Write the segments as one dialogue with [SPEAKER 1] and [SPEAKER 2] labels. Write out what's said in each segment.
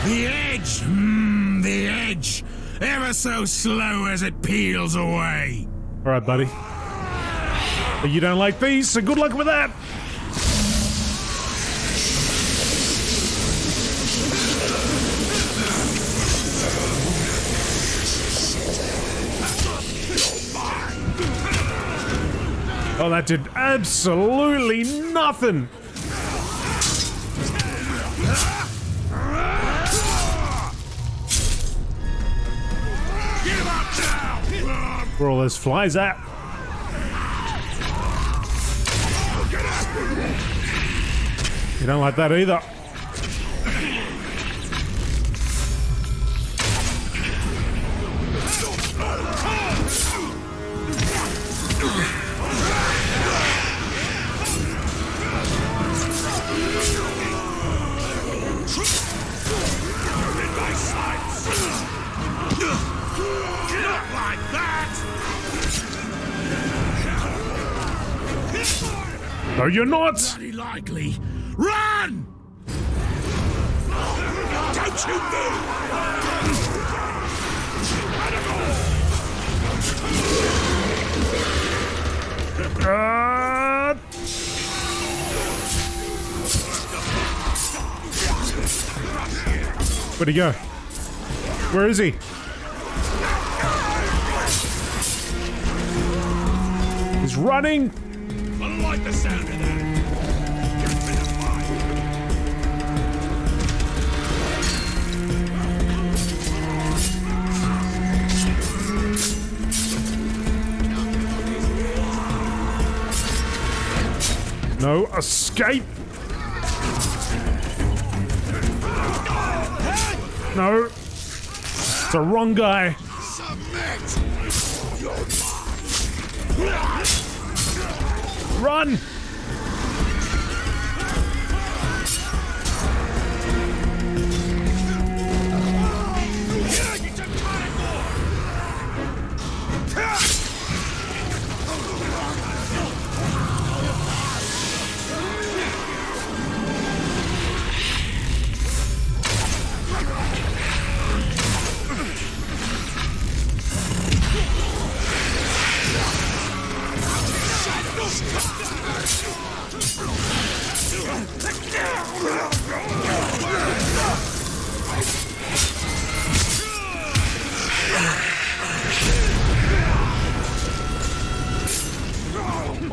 [SPEAKER 1] The edge! The edge! Ever so slow as it peels away.
[SPEAKER 2] Alright, buddy. But you don't like these, so good luck with that! Oh, that did absolutely nothing! Where all those flies at? You don't like that either. No, you're not!
[SPEAKER 1] Bloody likely. Run! Don't you move!
[SPEAKER 2] Where'd he go? Where is he? He's running!
[SPEAKER 1] I like the sound of that. Get rid of
[SPEAKER 2] mine. No escape! No! It's the wrong guy!
[SPEAKER 1] Submit!
[SPEAKER 2] Run!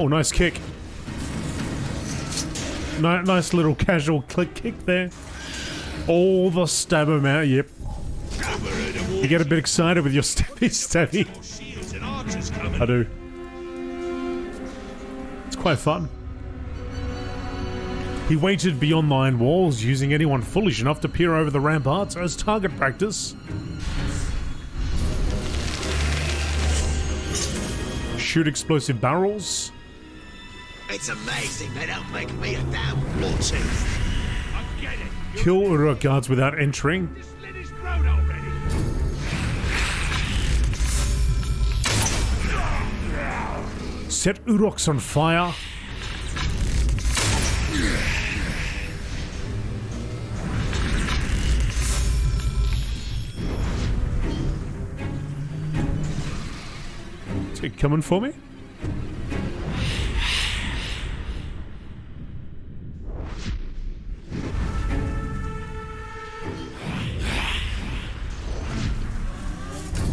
[SPEAKER 2] Oh, nice kick. Nice little casual kick there. All the stab amount, yep. You get a bit excited with your stabby. I do. It's quite fun. He waited beyond the iron walls, using anyone foolish enough to peer over the ramparts as target practice. Shoot explosive barrels.
[SPEAKER 3] It's amazing they don't make me a damn Bluetooth.
[SPEAKER 1] I get it.
[SPEAKER 2] Kill Uruk guards without entering.
[SPEAKER 1] This lid is grown already.
[SPEAKER 2] Set Uruks on fire. Is he coming for me?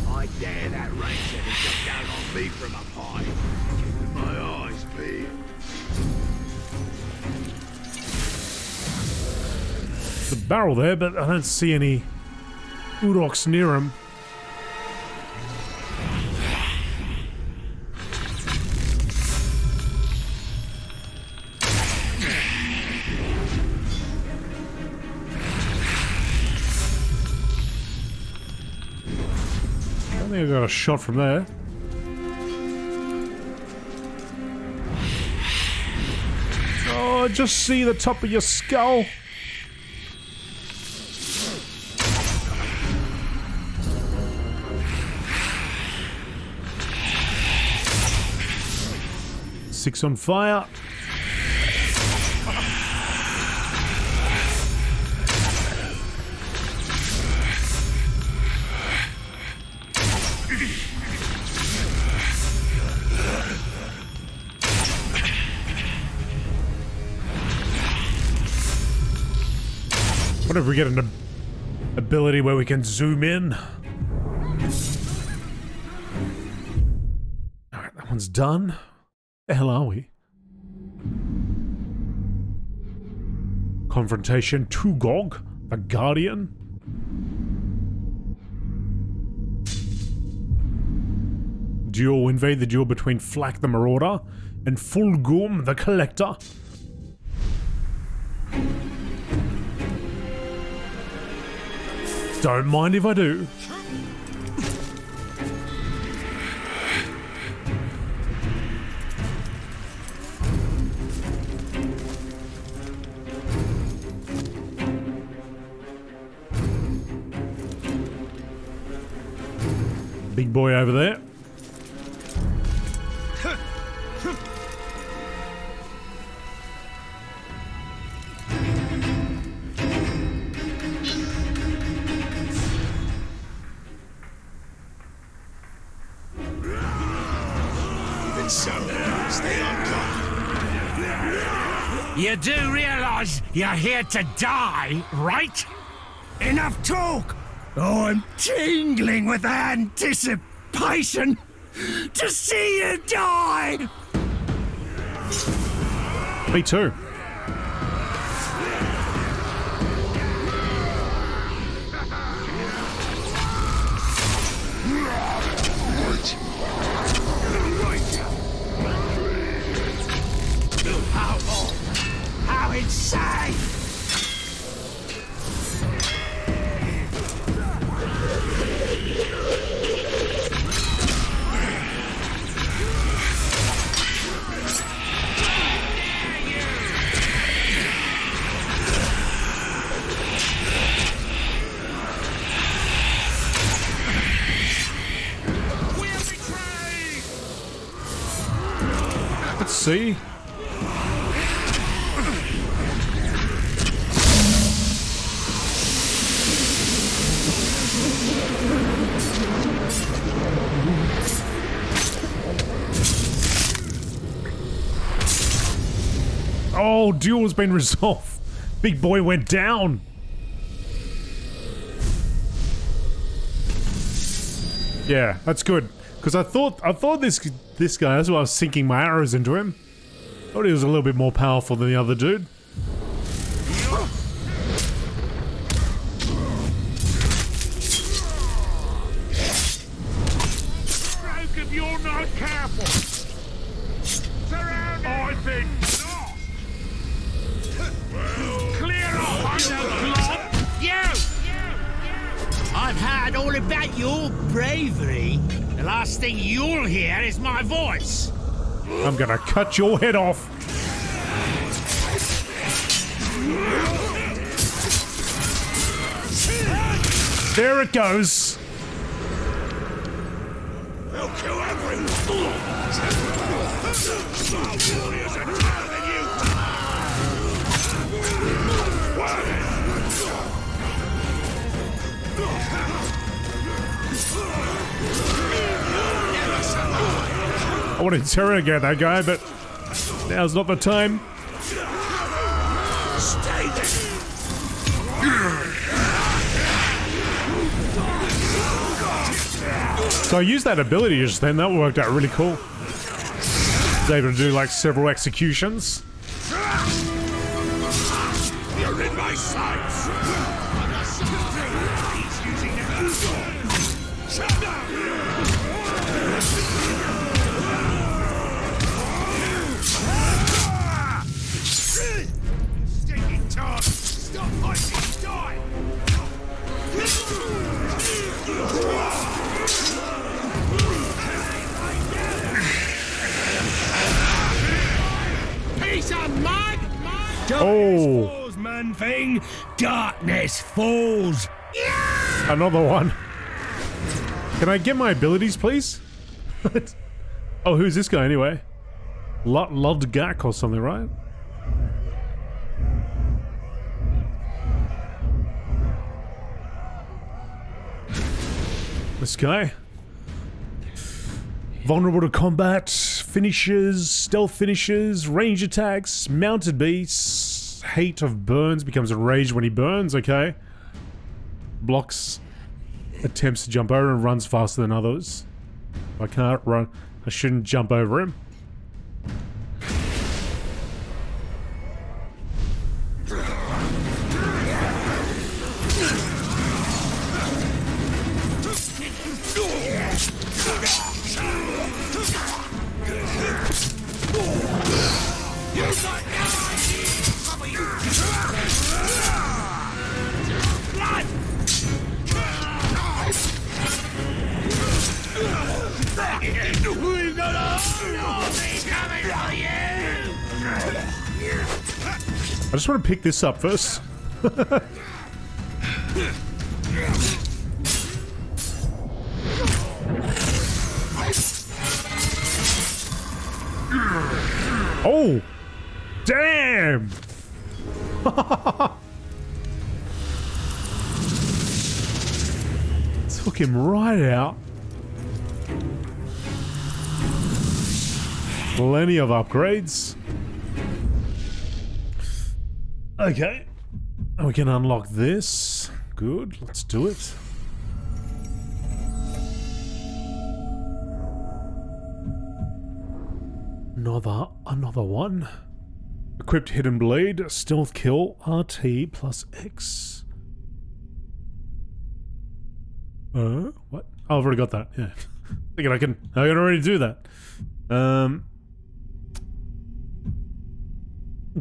[SPEAKER 3] I dare that range to jump down on me from up high. Keeping my eyes peeled.
[SPEAKER 2] There's a barrel there, but I don't see any Uruks near him. I think I got a shot from there. Oh, I just see the top of your skull. Six on fire. What if we get an ability where we can zoom in? Alright, that one's done. Where the hell are we? Confrontation to Gog, the Guardian. Duel, invade the duel between Flak the Marauder and Fulgum the Collector. Don't mind if I do. Big boy over there.
[SPEAKER 1] You do realize you're here to die, right? Enough talk! Oh, I'm tingling with anticipation to see you die!
[SPEAKER 2] Me too.
[SPEAKER 1] How insane!
[SPEAKER 2] Let's see. Oh, duel's been resolved. Big boy went down. Yeah, that's good. Because I thought this guy, that's why I was sinking my arrows into him. Thought he was a little bit more powerful than the other dude.
[SPEAKER 1] Stroke if you're not careful. Surround I think not. Clear off, I know, Glob. You! I've heard all about your bravery. The last thing you'll hear is my voice.
[SPEAKER 2] I'm gonna cut your head off. There it goes.
[SPEAKER 3] They'll kill everyone. Our warriors are tougher than you.
[SPEAKER 2] I want to interrogate that guy, but now's not the time.
[SPEAKER 3] Stay there.
[SPEAKER 2] So I used that ability just then. That worked out really cool. I was able to do like several executions.
[SPEAKER 3] You're in my sights. He's using it. Shut down. Stinking tongue! Stop fighting! Die! Piece of mud!
[SPEAKER 2] Oh,
[SPEAKER 1] Falls, man thing! Darkness falls!
[SPEAKER 2] another one. Can I get my abilities, please? Oh, who's this guy anyway? Ludgak or something, right? This guy. Vulnerable to combat, finishes, stealth finishes, range attacks, mounted beasts, hate of burns, becomes enraged when he burns, okay. Blocks attempts to jump over and runs faster than others. I can't run, I shouldn't jump over him. I just want to pick this up first. Oh! Damn! Took him right out. Plenty of upgrades. Okay. We can unlock this. Good, let's do it. Another one. Equipped hidden blade, stealth kill, RT plus X. What? Oh, I've already got that, yeah. Thinking I can already do that.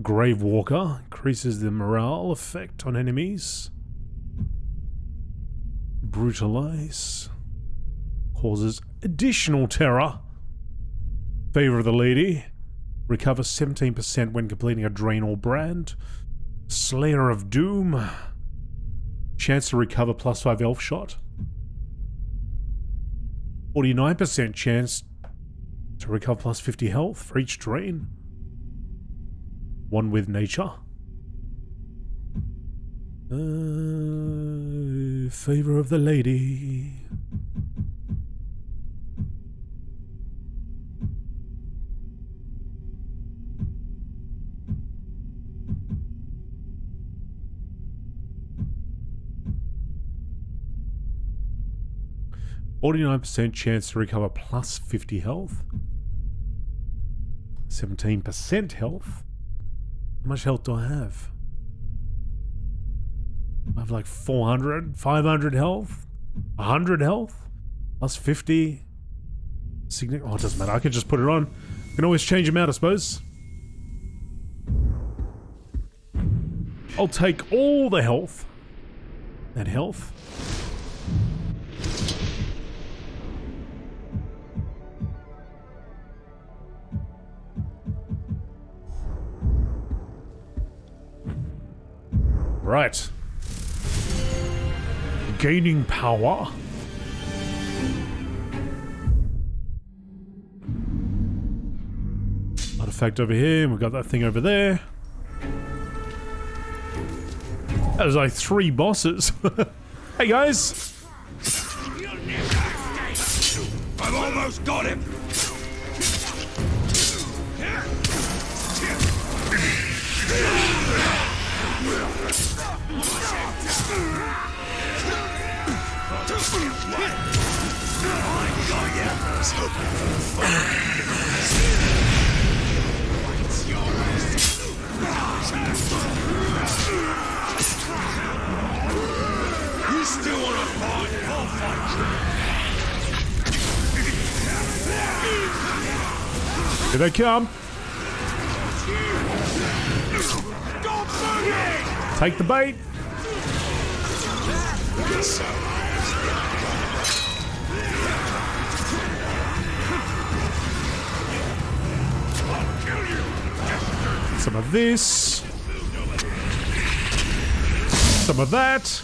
[SPEAKER 2] Grave Walker increases the morale effect on enemies. Brutalize causes additional terror. Favor of the Lady recovers 17% when completing a drain or brand. Slayer of Doom, chance to recover +5 elf shot. 49% chance to recover +50 health for each drain. One with nature. Favor of the Lady. %, chance to recover +50 health. 17% health. How much health do I have? I have like 400, 500 health, 100 health, +50. Oh, it doesn't matter. I can just put it on. I can always change them out, I suppose. I'll take all the health. That health. Right. Gaining power. Artifact over here, and we've got that thing over there. That was like 3 bosses. Hey guys!
[SPEAKER 3] I've almost got him! You still want to fight? I'll fight you.
[SPEAKER 2] Here they come. Take the bait. Some of this. Some of that.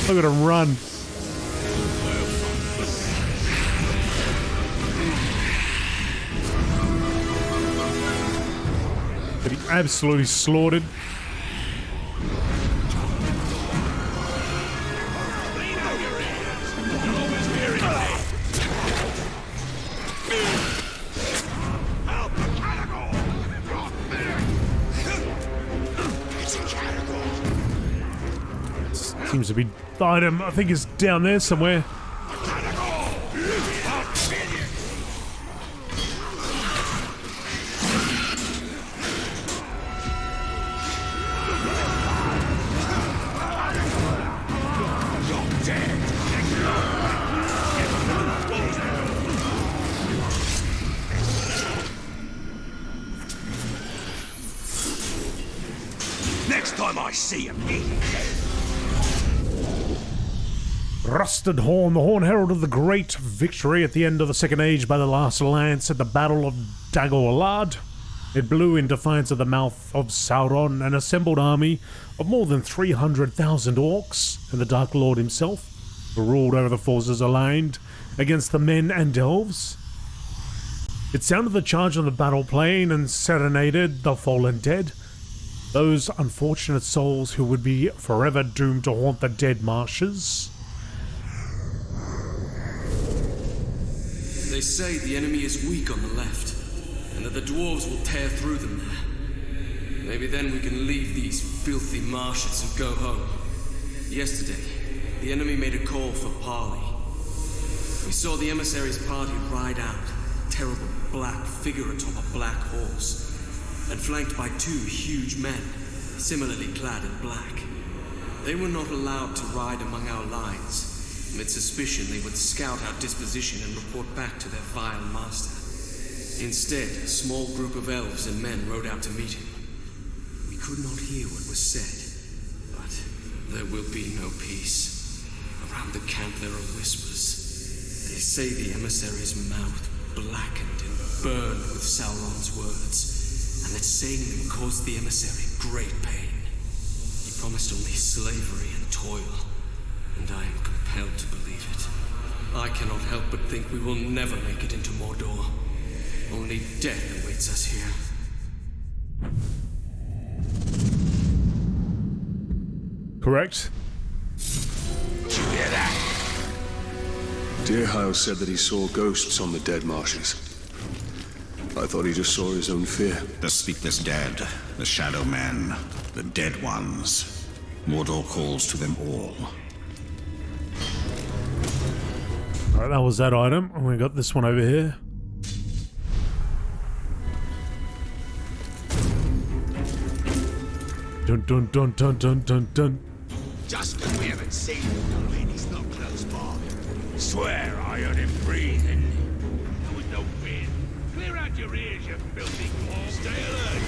[SPEAKER 2] Look at him run. Getting absolutely slaughtered. seems to be the item. I think it's down there somewhere.
[SPEAKER 3] Next time I see him,
[SPEAKER 2] Rusted Horn, the Horn heralded the great victory at the end of the Second Age by the last lance at the Battle of Dagor-Lad. It blew in defiance of the mouth of Sauron, an assembled army of more than 300,000 orcs, and the Dark Lord himself, who ruled over the forces aligned against the men and elves. It sounded the charge on the battle plain and serenaded the fallen dead, those unfortunate souls who would be forever doomed to haunt the dead marshes.
[SPEAKER 4] They say the enemy is weak on the left, and that the dwarves will tear through them there. Maybe then we can leave these filthy marshes and go home. Yesterday, the enemy made a call for parley. We saw the emissary's party ride out, a terrible black figure atop a black horse, and flanked by two huge men, similarly clad in black. They were not allowed to ride among our lines. Amid suspicion, they would scout our disposition and report back to their vile master. Instead, a small group of elves and men rode out to meet him. We could not hear what was said, but there will be no peace. Around the camp there are whispers. They say the emissary's mouth blackened and burned with Sauron's words, and that saying them caused the emissary great pain. He promised only slavery and toil, and I am compelled to believe it. I cannot help but think we will never make it into Mordor. Only death awaits us here.
[SPEAKER 2] Correct?
[SPEAKER 3] Did you hear that?
[SPEAKER 5] Deerhile said that he saw ghosts on the dead marshes. I thought he just saw his own fear.
[SPEAKER 6] The sleepless dead, the shadow men, the dead ones. Mordor calls to them all.
[SPEAKER 2] Alright, that was that item, and we got this one over here. Dun dun dun dun dun dun dun.
[SPEAKER 3] Just because we haven't seen him, don't mean he's not close by. Swear I heard him breathing. There was no wind. Clear out your ears, you filthy claw. Stay alert.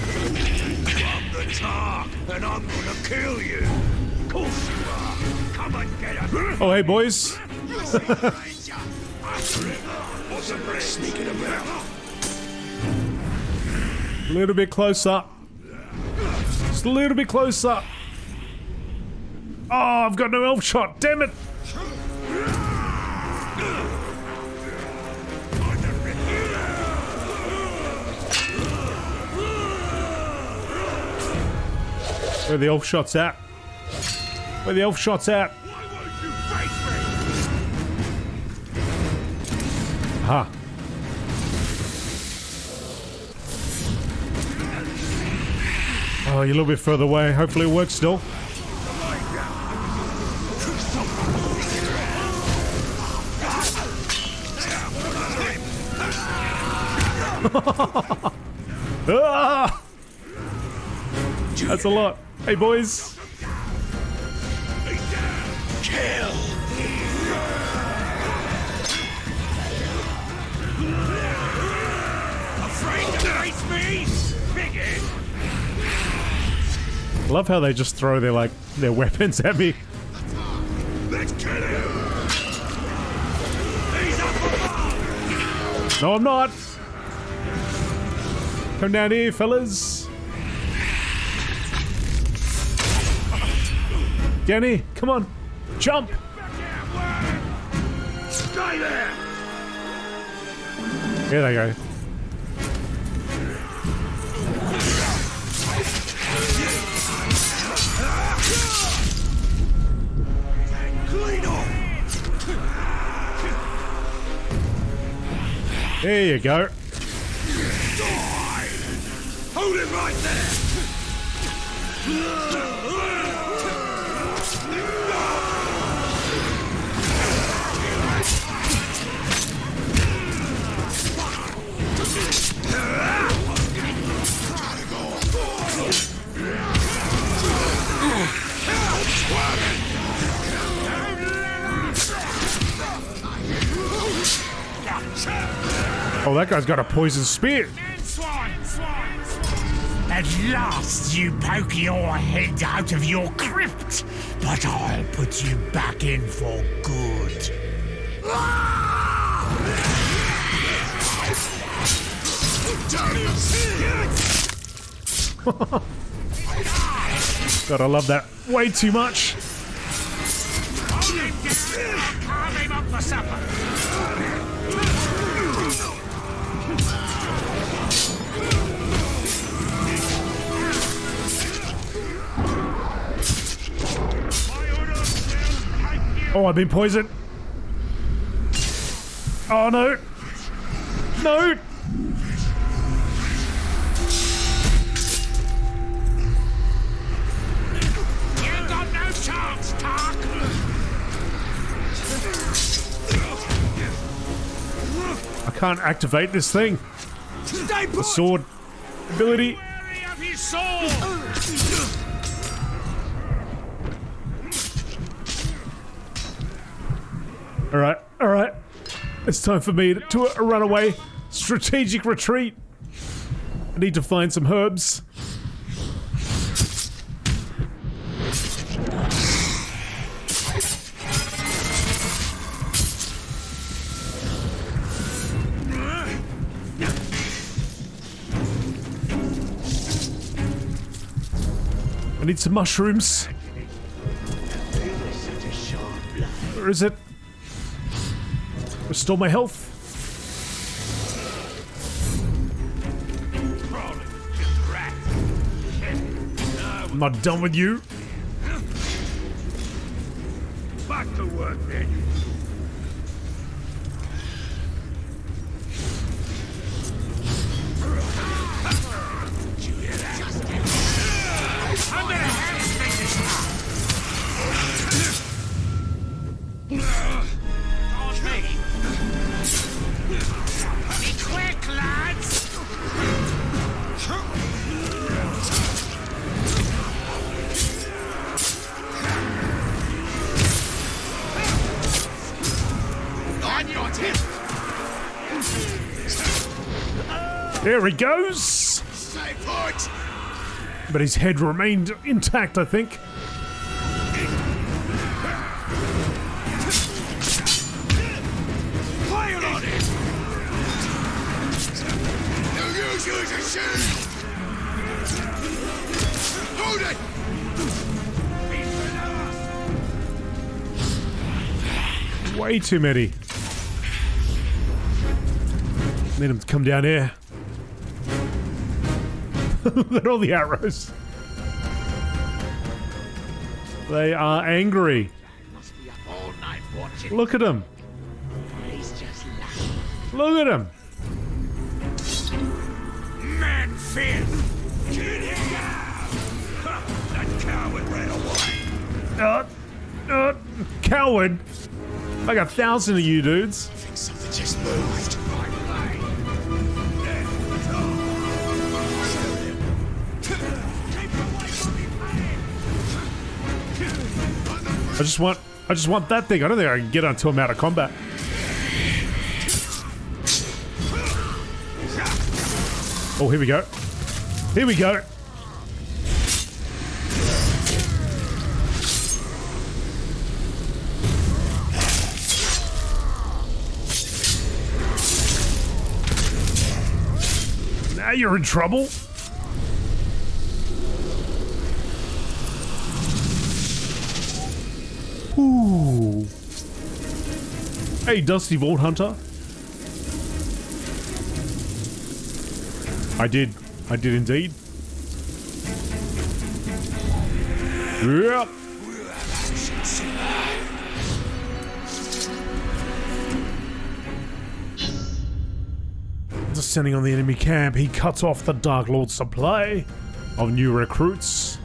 [SPEAKER 3] I'm the tar, and I'm gonna kill you. Of course you are. Come and get him.
[SPEAKER 2] Oh, hey, boys.
[SPEAKER 3] Sneaking around.
[SPEAKER 2] A little bit closer. Just a little bit closer. Oh, I've got no elf shot. Damn it. Where the elf shots at? Where the elf shots at?
[SPEAKER 3] Why won't you face me?
[SPEAKER 2] Aha. Oh, you're a little bit further away. Hopefully it works still. Ah! That's a lot. Hey, boys.
[SPEAKER 3] Kill. Afraid to face me? Bigot.
[SPEAKER 2] Love how they just throw their weapons at me.
[SPEAKER 3] Let's kill him. He's up above.
[SPEAKER 2] No, I'm not. Come down here, fellas. Danny, come on. Jump.
[SPEAKER 3] Stay there.
[SPEAKER 2] Here they go.
[SPEAKER 3] Clean off.
[SPEAKER 2] There you go.
[SPEAKER 3] Die. Hold it right there.
[SPEAKER 2] Oh, that guy's got a poison spear.
[SPEAKER 1] At last you poke your head out of your crypt, but I'll put you back in for good.
[SPEAKER 2] God, I love that way too much.
[SPEAKER 1] Carve him up for supper.
[SPEAKER 2] Oh, I've been poisoned. Oh, no. No.
[SPEAKER 1] You got no chance, Tark.
[SPEAKER 2] I can't activate this thing.
[SPEAKER 1] Stay
[SPEAKER 2] The sword ability.
[SPEAKER 1] wary of his sword.
[SPEAKER 2] All right. It's time for me to run away. Strategic retreat. I need to find some herbs. I need some mushrooms. Where is it? Restore my health. I'm not done with you.
[SPEAKER 3] Back to work then. Did you hear that?
[SPEAKER 1] I'm gonna have to make this on me. Be quick, lads.
[SPEAKER 3] I got him.
[SPEAKER 2] There he goes.
[SPEAKER 3] Stay put.
[SPEAKER 2] But his head remained intact, I think.
[SPEAKER 3] Fire on it. They'll use you as a shield. Hold it.
[SPEAKER 2] Way too many. Need him to come down here. Look at all the arrows. They are angry.
[SPEAKER 1] Must be up all night watching.
[SPEAKER 2] Look at him.
[SPEAKER 1] He's just laughing.
[SPEAKER 2] Look at him.
[SPEAKER 3] Man fear. Get him down. That coward ran away.
[SPEAKER 2] Coward. Like 1,000 of you dudes.
[SPEAKER 3] Think something just moved. Right away. There. Keep away from me, man.
[SPEAKER 2] I just want that thing. I don't think I can get until I'm out of combat. Oh, here we go. Here we go. Now you're in trouble. Ooh. Hey, Dusty Vault Hunter. I did indeed. Yep. Descending on the enemy camp, he cuts off the Dark Lord's supply of new recruits.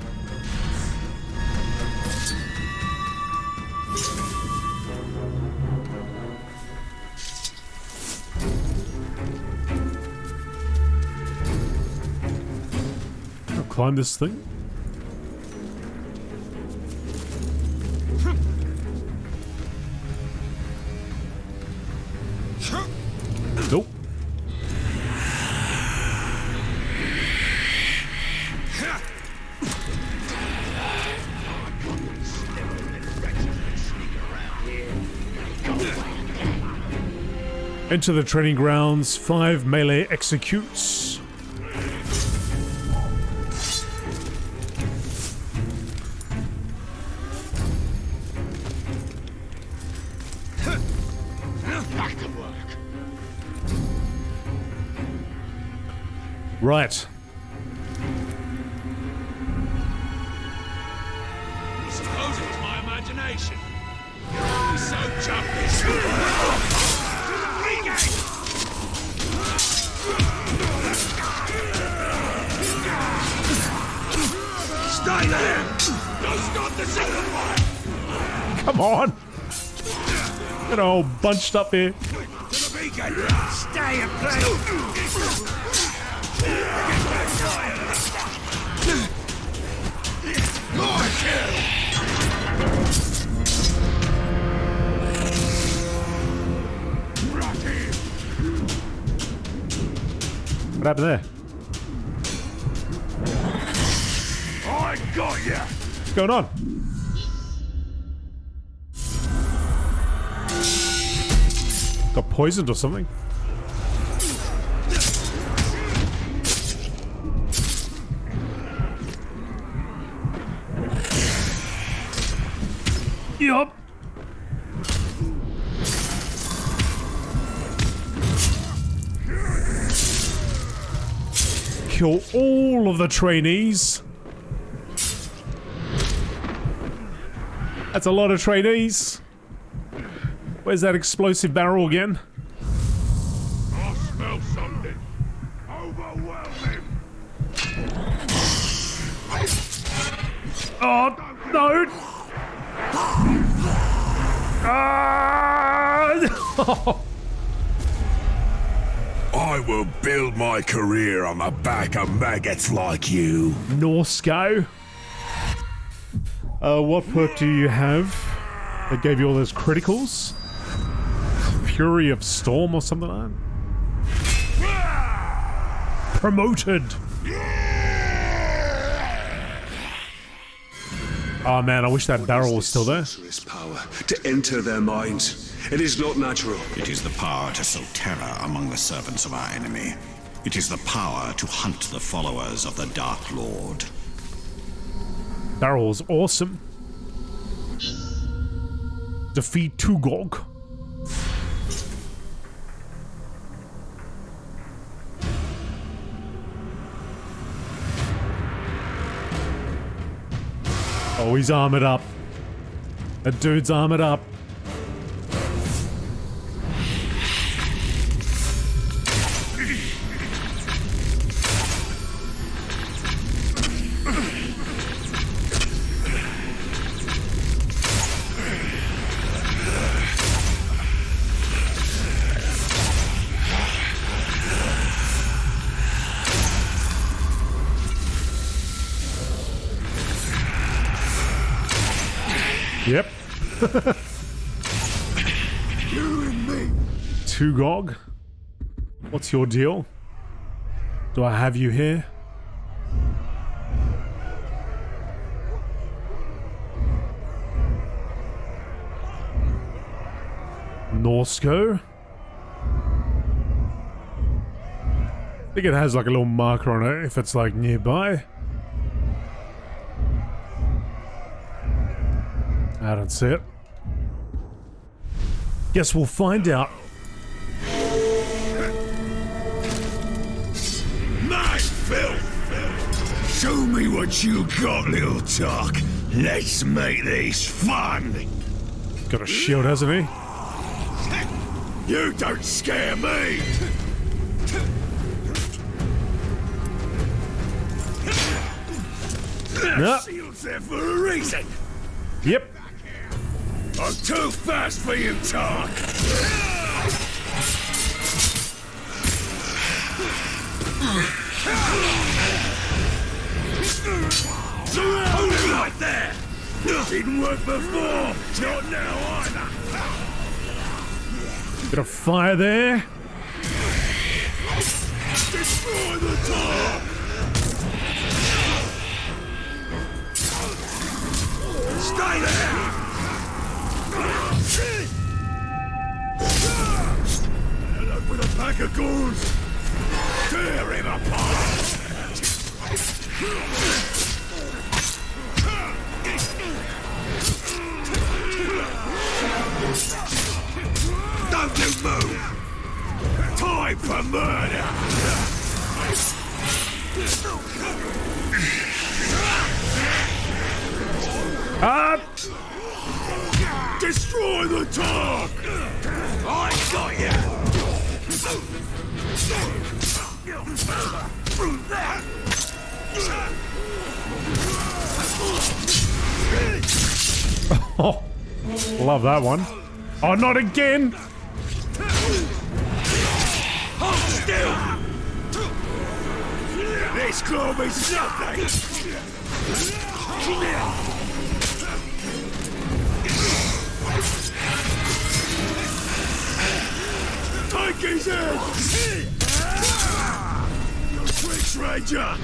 [SPEAKER 2] I'll climb this thing. Nope. Enter the training grounds. 5 melee executes.
[SPEAKER 3] Back to work.
[SPEAKER 2] Right.
[SPEAKER 3] Suppose it was my imagination. You're only so jumpy. Stay there! Don't stop the second fire!
[SPEAKER 2] Come on. Get all bunched up here.
[SPEAKER 3] To the beacon! Stay and play! More kill!
[SPEAKER 2] What happened there?
[SPEAKER 3] I got ya!
[SPEAKER 2] What's going on? Got poisoned or something? Yup. Kill all of the trainees. That's a lot of trainees. Where's that explosive barrel again?
[SPEAKER 3] I smell something. Overwhelming.
[SPEAKER 2] Oh, no! Ah!
[SPEAKER 3] I will build my career on the back of maggots like you.
[SPEAKER 2] Norsco. What perk do you have that gave you all those criticals? Fury of Storm or something like that? Promoted! Oh man, I wish that barrel was still there.
[SPEAKER 5] Sorceress power to enter their minds. It is not natural.
[SPEAKER 6] It is the power to sow terror among the servants of our enemy. It is the power to hunt the followers of the Dark Lord.
[SPEAKER 2] Barrel was awesome. Defeat Tugog. Oh, he's armored up. That dude's armored up. Yep.
[SPEAKER 3] You and me.
[SPEAKER 2] Tugog, what's your deal? Do I have you here? Norsco? I think it has like a little marker on it if it's like nearby. I don't see it. Guess we'll find out.
[SPEAKER 3] My filth! Show me what you got, little talk. Let's make this fun.
[SPEAKER 2] Got a shield, hasn't he?
[SPEAKER 3] You don't scare me.
[SPEAKER 2] Yep.
[SPEAKER 3] Shield's there for a reason.
[SPEAKER 2] Yep.
[SPEAKER 3] I'm too fast for you, Tark! Hold it right there! Didn't work before, not now either!
[SPEAKER 2] Bit of fire there.
[SPEAKER 3] Destroy the top! Stay there! Enjoy the talk! I got ya!
[SPEAKER 2] Oh, love that one. Oh, not again!
[SPEAKER 3] Hold still! This club is nothing! Take his head! Your tricks, Ranger!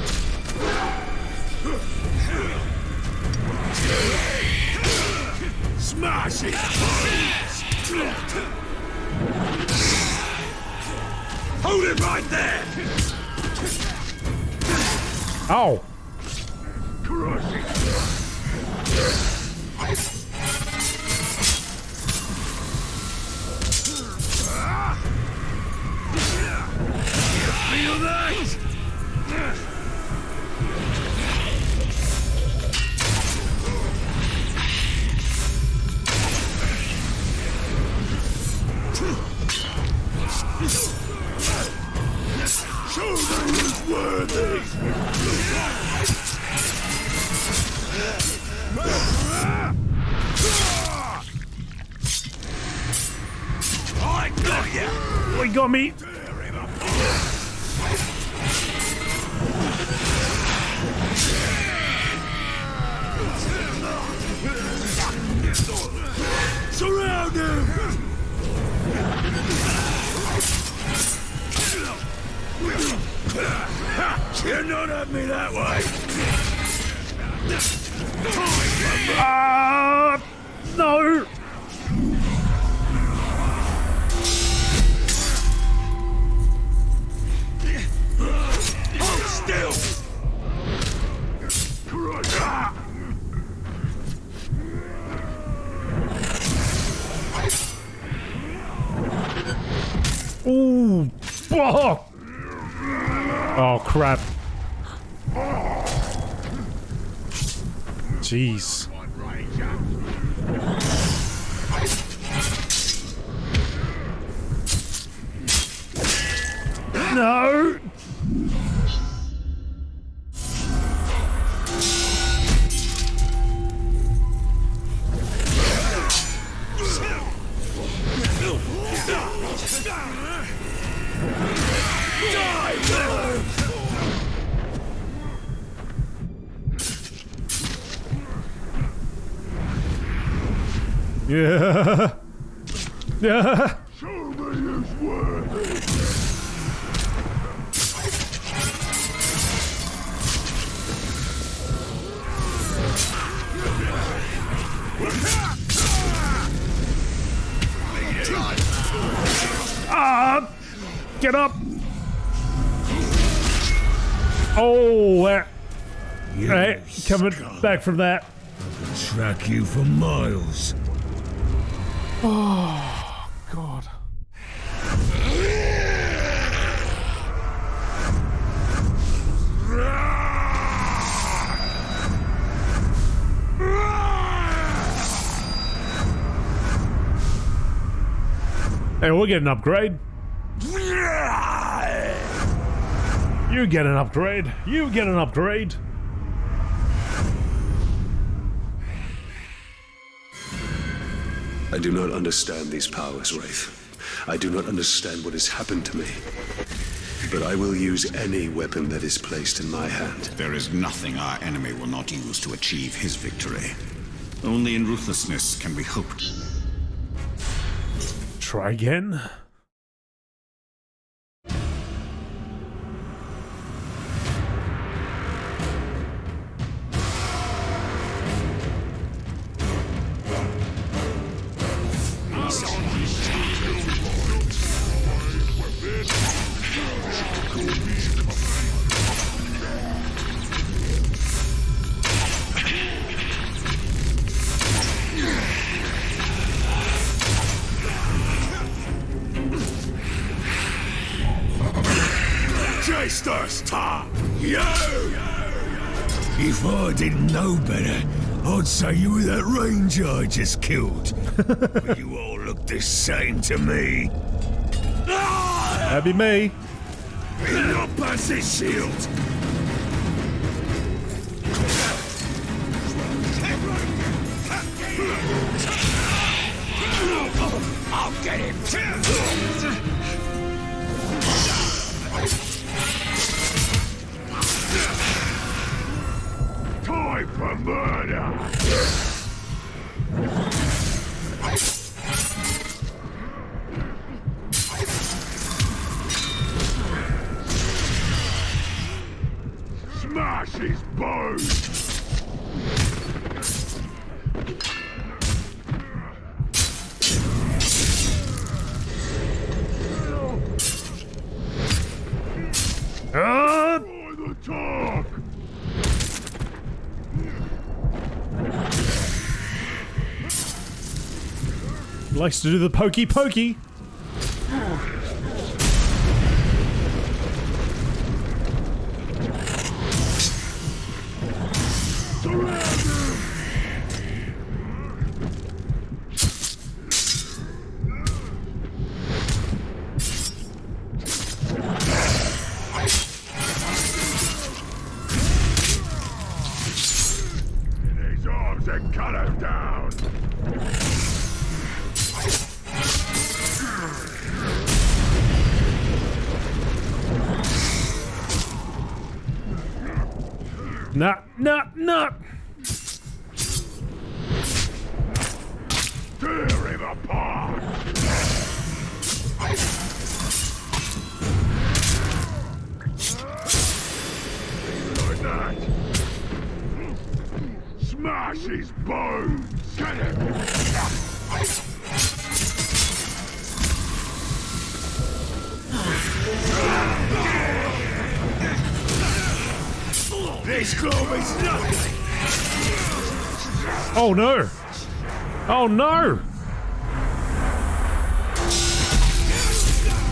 [SPEAKER 3] Smash it! Hold it right there!
[SPEAKER 2] Ow!
[SPEAKER 3] Crush it! Feel that? Show them who's worthy! I got ya!
[SPEAKER 2] Oh, he got me!
[SPEAKER 3] Surround him! You're not at me that way!
[SPEAKER 2] No!
[SPEAKER 3] Hold still!
[SPEAKER 2] Ooh! Oh! Oh, crap. Jeez. No! Yeah. Yeah.
[SPEAKER 3] Show me who's worthy!
[SPEAKER 2] Get up! Oh, hey, coming back from that.
[SPEAKER 3] Track you for miles.
[SPEAKER 2] Oh, God. Hey, we'll get an upgrade. You get an upgrade. You get an upgrade.
[SPEAKER 5] I do not understand these powers, Wraith. I do not understand what has happened to me. But I will use any weapon that is placed in my hand.
[SPEAKER 6] There is nothing our enemy will not use to achieve his victory. Only in ruthlessness can we hope.
[SPEAKER 2] Try again.
[SPEAKER 3] Jester's top! Yo! If I didn't know better, I'd say you were that ranger I just killed. But you all look the same to me.
[SPEAKER 2] That'd be me.
[SPEAKER 3] Not past this shield. I'll get him. Time for murder. Smash his bones. By the talk.
[SPEAKER 2] Likes to do the pokey pokey.
[SPEAKER 3] His arms and cut him down.
[SPEAKER 2] Nah, nah, nah.
[SPEAKER 3] Tear him apart. Like that. Smash his bones. Get him. This glove is nothing.
[SPEAKER 2] Oh no. Oh no.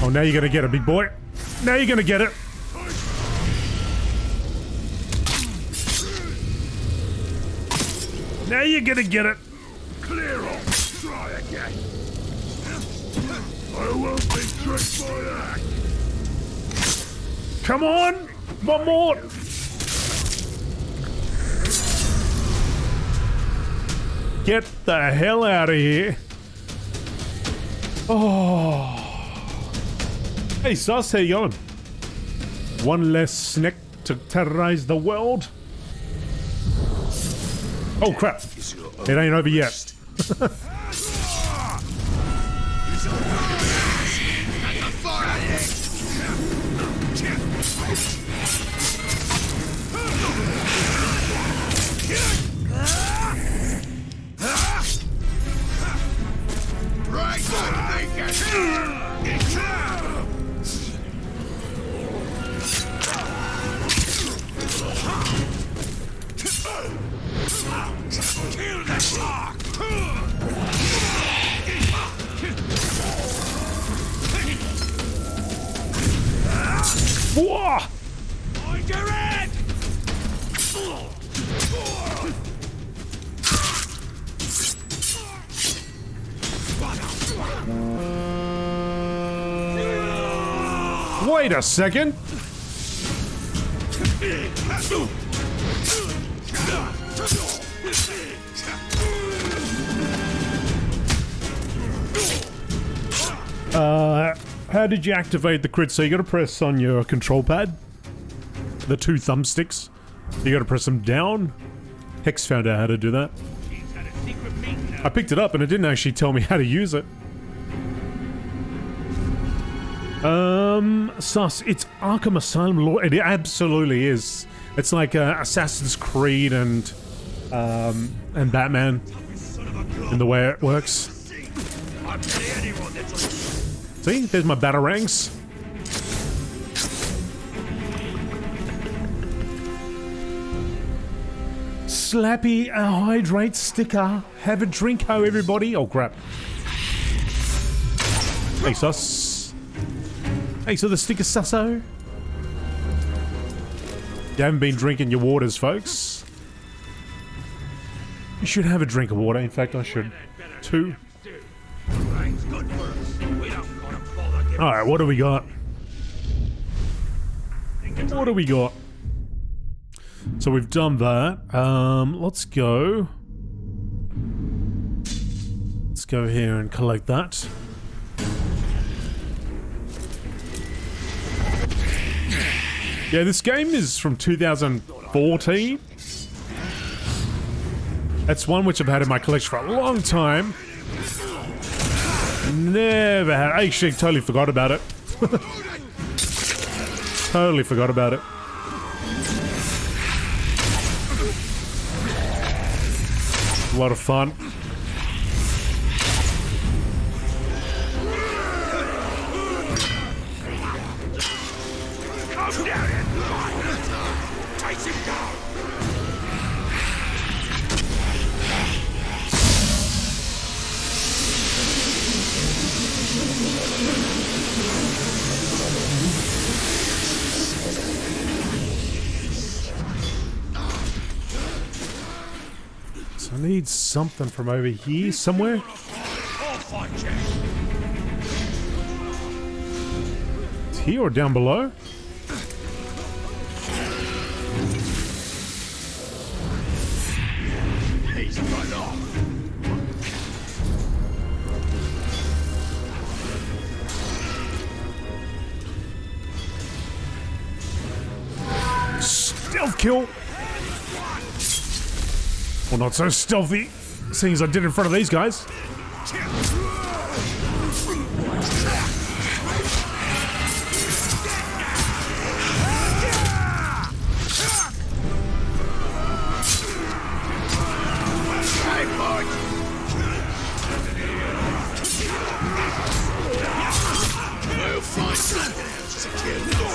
[SPEAKER 2] Oh, now you're gonna get it, big boy. Now you're gonna get it. Now you're gonna get it.
[SPEAKER 3] Clear off. Try again. I won't be tricked by that.
[SPEAKER 2] Come on. One more. Get the hell out of here. Oh. Hey, Sus, how you going? One less snack to terrorize the world. Oh, crap. It ain't over yet. Whoa! Wait a second. How did you activate the crit? So you gotta press on your control pad. The two thumbsticks. You gotta press them down. Hex found out how to do that. I picked it up and it didn't actually tell me how to use it. Sus, it's Arkham Asylum lore. It absolutely is. It's like Assassin's Creed and Batman in the way it works. See, there's my batarangs. Slappy hydrate sticker. Have a drink, ho, everybody. Oh crap. Hey, Sus. Hey, so the sticker susso. You haven't been drinking your waters, folks. You should have a drink of water. In fact, I should. 2. Alright, what do we got? What do we got? So we've done that. Let's go. Let's go here and collect that. Yeah, this game is from 2014. That's one which I've had in my collection for a long time. Never had. I actually totally forgot about it. Totally forgot about it. A lot of fun.
[SPEAKER 3] Come down and take him down.
[SPEAKER 2] So I need something from over here somewhere.
[SPEAKER 3] I'll find you.
[SPEAKER 2] It's here or down below?
[SPEAKER 3] He's run off.
[SPEAKER 2] Stealth kill! Well, not so stealthy, seeing as I did in front of these guys.
[SPEAKER 3] We'll find something else to kill.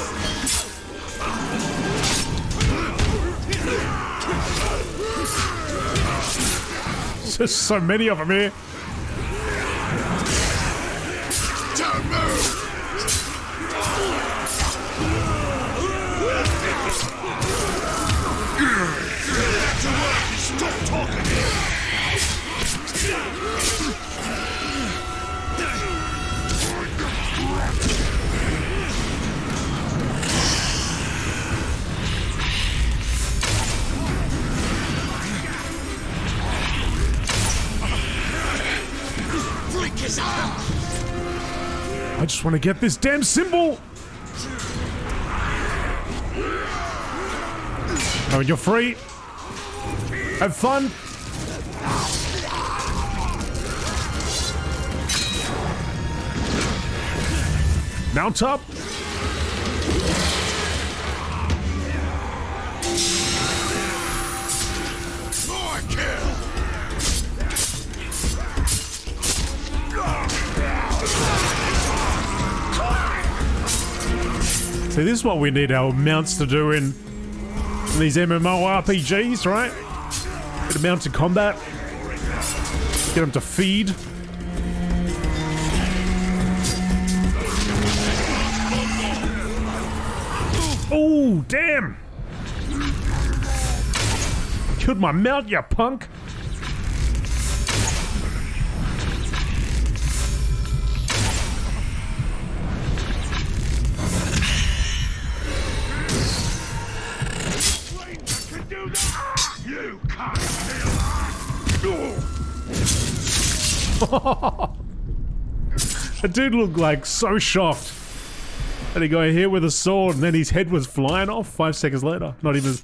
[SPEAKER 2] There's so many of them here.
[SPEAKER 3] Don't move! Stop talking here!
[SPEAKER 2] I just want to get this damn symbol! Oh, you're free. Have fun. Mount up.
[SPEAKER 3] More kill!
[SPEAKER 2] See, this is what we need our mounts to do in these MMORPGs, right? Get them mounted combat. Get them to feed. Oh, damn! Killed my mount, you punk!
[SPEAKER 3] You can't kill
[SPEAKER 2] That dude looked like so shocked. And he got hit with a sword and then his head was flying off 5 seconds later. Not even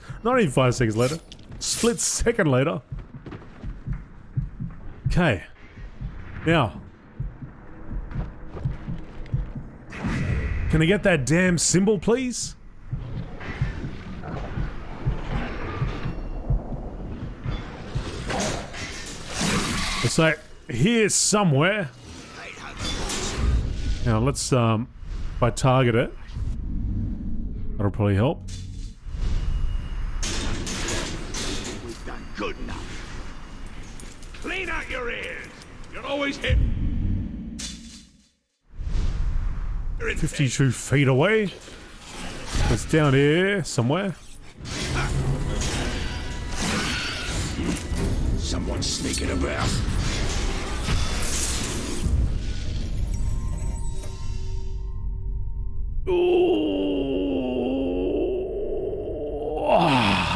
[SPEAKER 2] 5 seconds later. Split second later. Okay. Now. Can I get that damn symbol, please? It's like here somewhere. Now let's if I target it, that'll probably help.
[SPEAKER 3] We've done good enough. Clean out your ears. You're always hitting.
[SPEAKER 2] 52 feet away. It's down here somewhere.
[SPEAKER 3] Someone sneaking about.
[SPEAKER 2] Oh,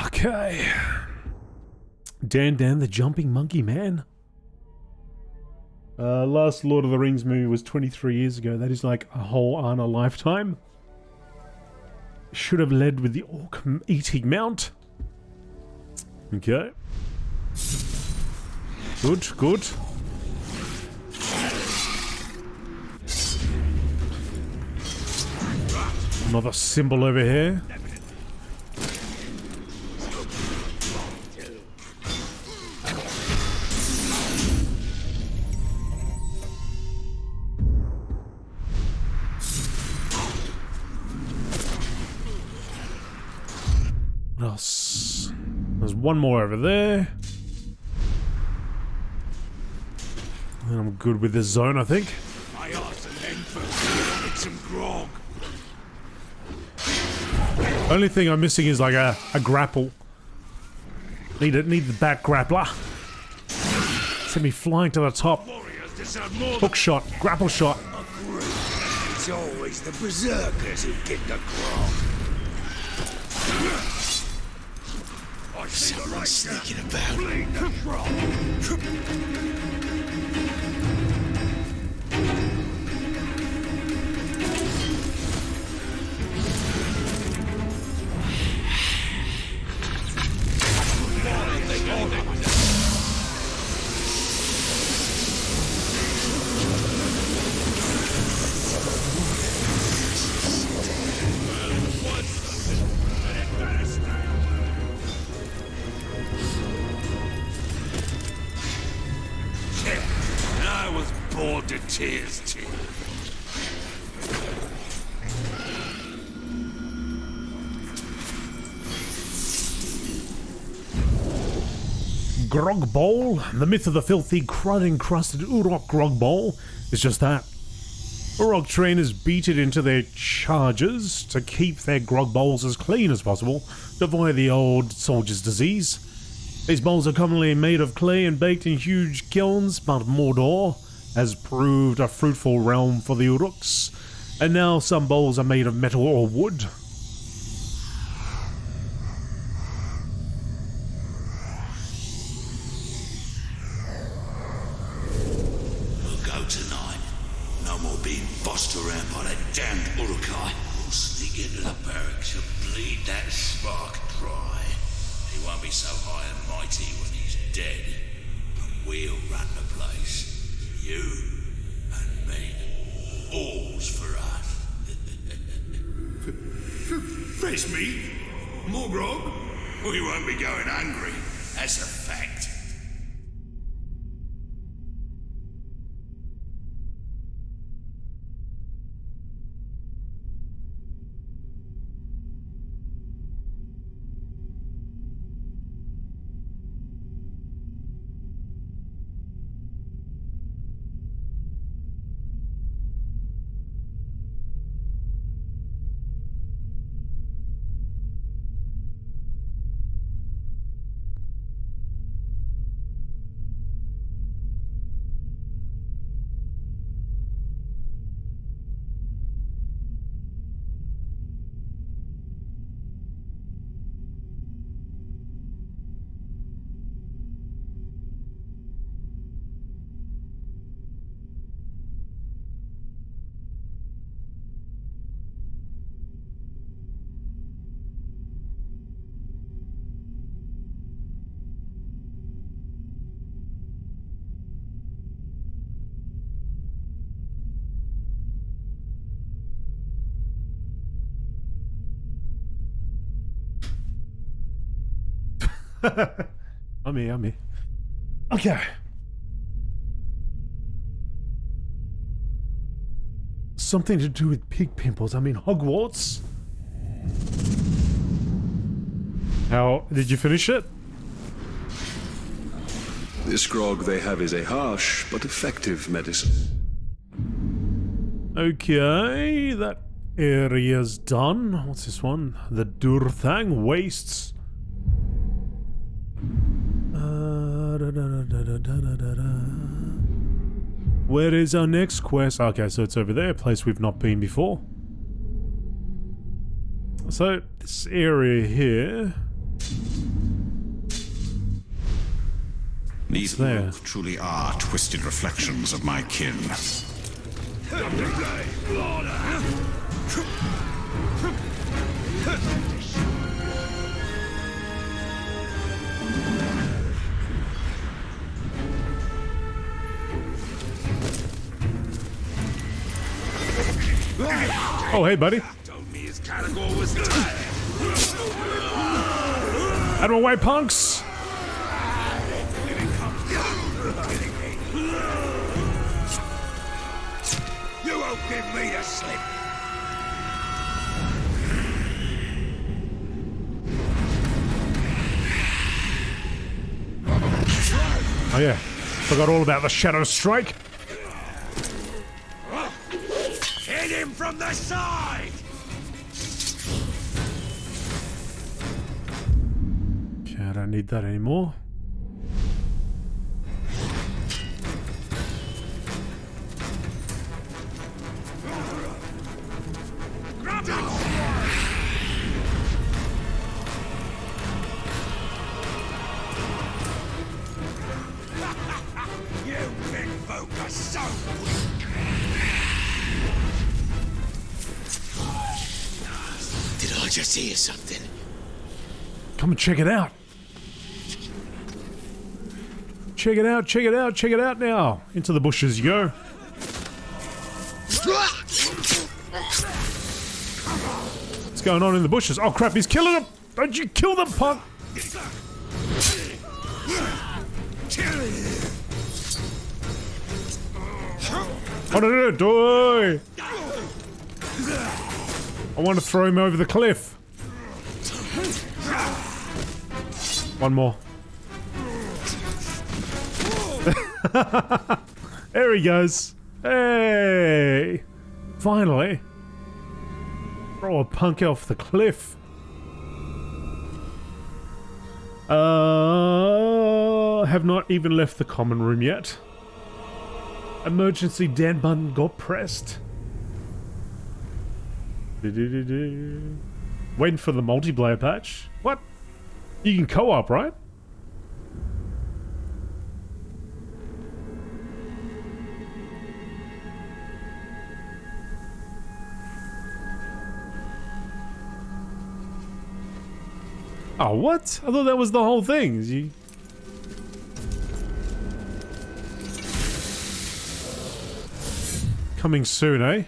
[SPEAKER 2] okay. Dan the Jumping Monkey Man. Last Lord of the Rings movie was 23 years ago. That is like a whole Anna lifetime. Should have led with the orc eating mount. Okay. Good, good. Another symbol over here. What else? There's one more over there. And I'm good with this zone, I think.
[SPEAKER 3] I asked the men first. Wanted some grog.
[SPEAKER 2] Only thing I'm missing is like a grapple. Need the back grappler. Send me flying to the top.
[SPEAKER 3] Warriors deserve more.
[SPEAKER 2] Hook shot, grapple shot.
[SPEAKER 3] Agreed. It's always the berserkers who get the grog. I see someone sneaking about. Bleed the grog. I was bored to tears, Tim.
[SPEAKER 2] Grog Bowl. The myth of the filthy, crud-encrusted Uruk Grog Bowl is just that. Uruk trainers beat it into their charges to keep their grog bowls as clean as possible to avoid the old soldier's disease. These bowls are commonly made of clay and baked in huge kilns, but Mordor has proved a fruitful realm for the Uruks, and now some bowls are made of metal or wood.
[SPEAKER 3] We'll go tonight. No more being bossed around by that damned Urukai. We'll sneak into the barracks and bleed that spark dry. He won't be so high and mighty when he's dead. And we'll run the place. You and me. All's for us. Face me? More grog? We won't be going hungry. That's a fact.
[SPEAKER 2] I'm here. Okay. Something to do with pig pimples. I mean, Hogwarts. How did you finish it?
[SPEAKER 5] This grog they have is a harsh but effective medicine.
[SPEAKER 2] Okay, that area's done. What's this one? The Durthang Wastes. Where is our next quest? Okay, so it's over there, a place we've not been before. So, this area here...
[SPEAKER 6] These wolves truly are twisted reflections of my kin.
[SPEAKER 2] Oh, hey, buddy.
[SPEAKER 3] Told me his chronicle was
[SPEAKER 2] Out of my way, punks!
[SPEAKER 3] You won't give me the slip.
[SPEAKER 2] Oh yeah, forgot all about the Shadow Strike.
[SPEAKER 3] Hit him from the side!
[SPEAKER 2] Okay, I don't need that anymore.
[SPEAKER 3] You big folk are so weak! Did I just hear something?
[SPEAKER 2] Come and check it out. Check it out, check it out, check it out now. Into the bushes you go. What's going on in the bushes? Oh crap, he's killing them! Don't you kill them, punk! Oh no, die! I want to throw him over the cliff. One more. There he goes. Hey! Finally. Throw a punk off the cliff. Have not even left the common room yet. Emergency dead button got pressed. Waiting for the multiplayer patch. What? You can co-op, right? Oh, what? I thought that was the whole thing. You... Coming soon, eh?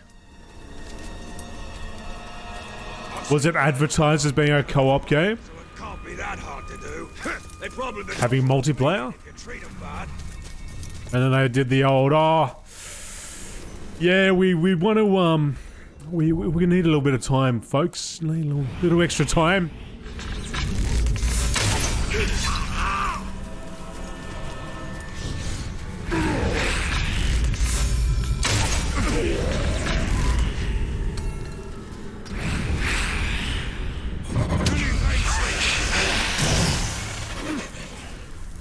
[SPEAKER 2] Was it advertised as being a co-op game?
[SPEAKER 3] So it can't be that hard to do. They probably
[SPEAKER 2] Having multiplayer?
[SPEAKER 3] if you treat them bad.
[SPEAKER 2] And then they did the old, oh... Yeah, we want to, we're gonna need a little bit of time, folks. Need a little extra time.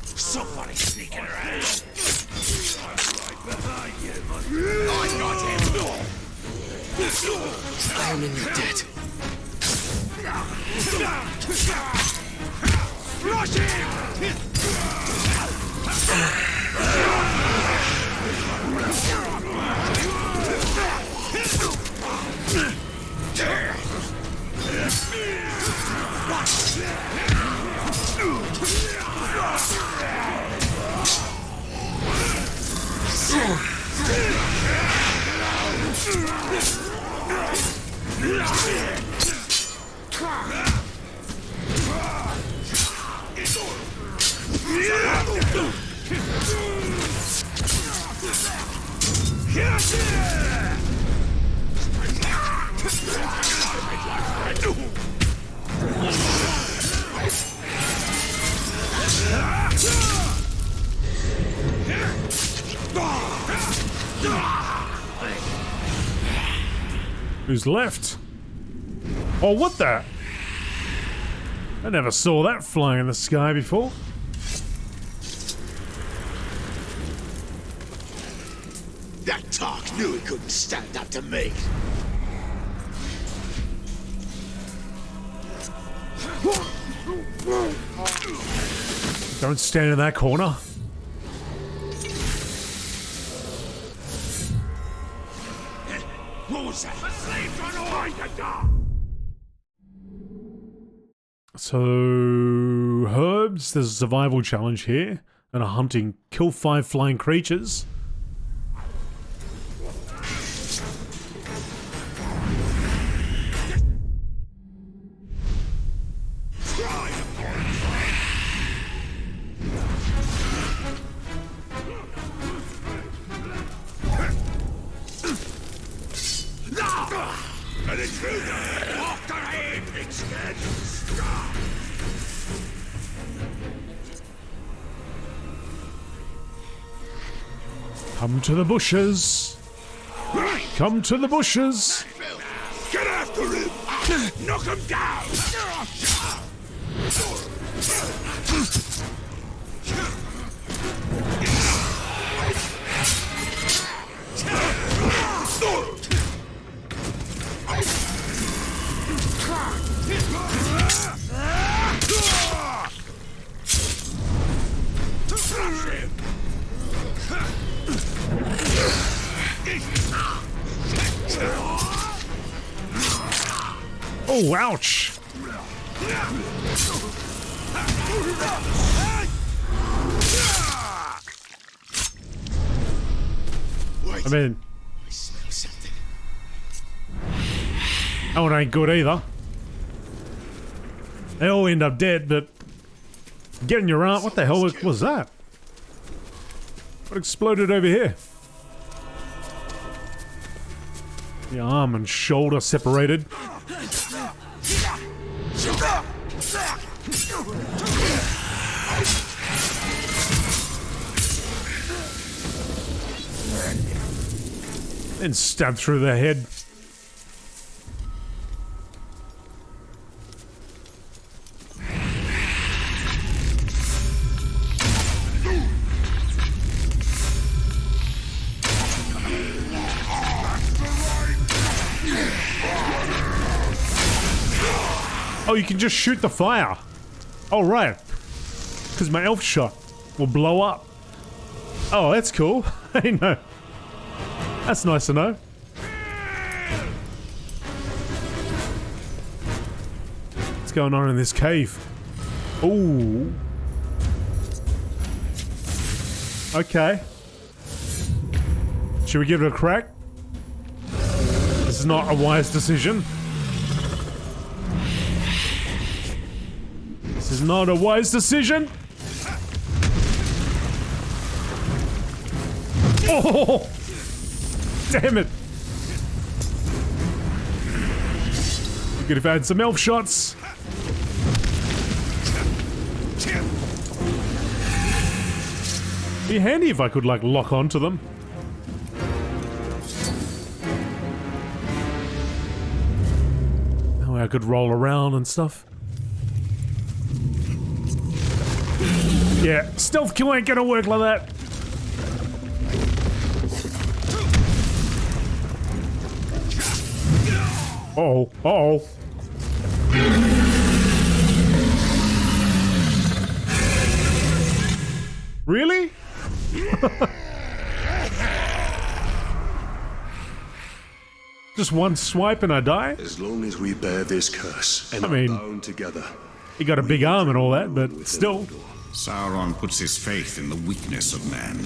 [SPEAKER 3] Somebody sneaking around. Right behind you. I got him.
[SPEAKER 4] Down in your debt.
[SPEAKER 3] Rush him!
[SPEAKER 2] Who's left? Oh, what the? I never saw that flying in the sky before.
[SPEAKER 3] Knew he couldn't stand up to me.
[SPEAKER 2] Don't stand in that corner.
[SPEAKER 3] What was that? A slave trying to hide the dark!
[SPEAKER 2] So, herbs, there's a survival challenge here, and a hunting. Kill 5 flying creatures.
[SPEAKER 3] An intruder! After him, instead!
[SPEAKER 2] Come to the bushes. Come to the bushes.
[SPEAKER 3] Get after him! Knock him down!
[SPEAKER 2] Oh, ouch! I mean,
[SPEAKER 3] I smell something.
[SPEAKER 2] that one ain't good either. They all end up dead, but getting your arm. What the hell was that? What exploded over here? The arm and shoulder separated. Then stabbed through the head. Oh, you can just shoot the fire. Oh, right. Because my elf shot will blow up. Oh, that's cool. Hey, no. That's nice to know. What's going on in this cave? Ooh. Okay. Should we give it a crack? This is not a wise decision. This is not a wise decision. Oh! Damn it! You could have had some elf shots. Be handy if I could, like, lock onto them. That way I could roll around and stuff. Yeah, stealth kill ain't gonna work like that. Uh-oh, uh-oh. Really? Just one swipe and I die?
[SPEAKER 5] As long as we bear this curse and
[SPEAKER 2] I mean,
[SPEAKER 5] are bound together.
[SPEAKER 2] He got a big arm and all that, but still.
[SPEAKER 6] Sauron puts his faith in the weakness of men,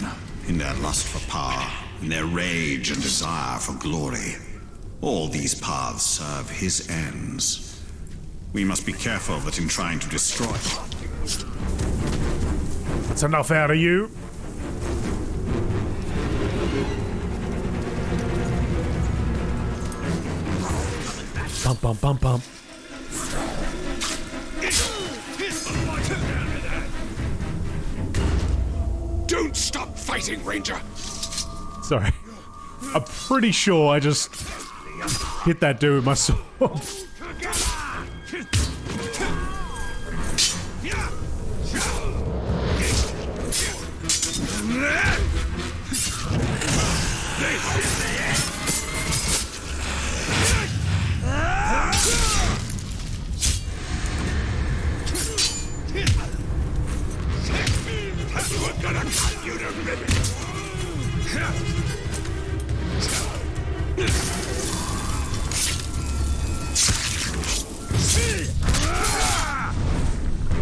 [SPEAKER 6] in their lust for power, in their rage and desire for glory. All these paths serve his ends. We must be careful that in trying to destroy...
[SPEAKER 2] That's enough out of you. Bump, bump, bump, bump.
[SPEAKER 3] Don't stop fighting, Ranger!
[SPEAKER 2] Sorry. I'm pretty sure I just hit that dude with my sword.
[SPEAKER 3] This is the end! cut you to ribbons.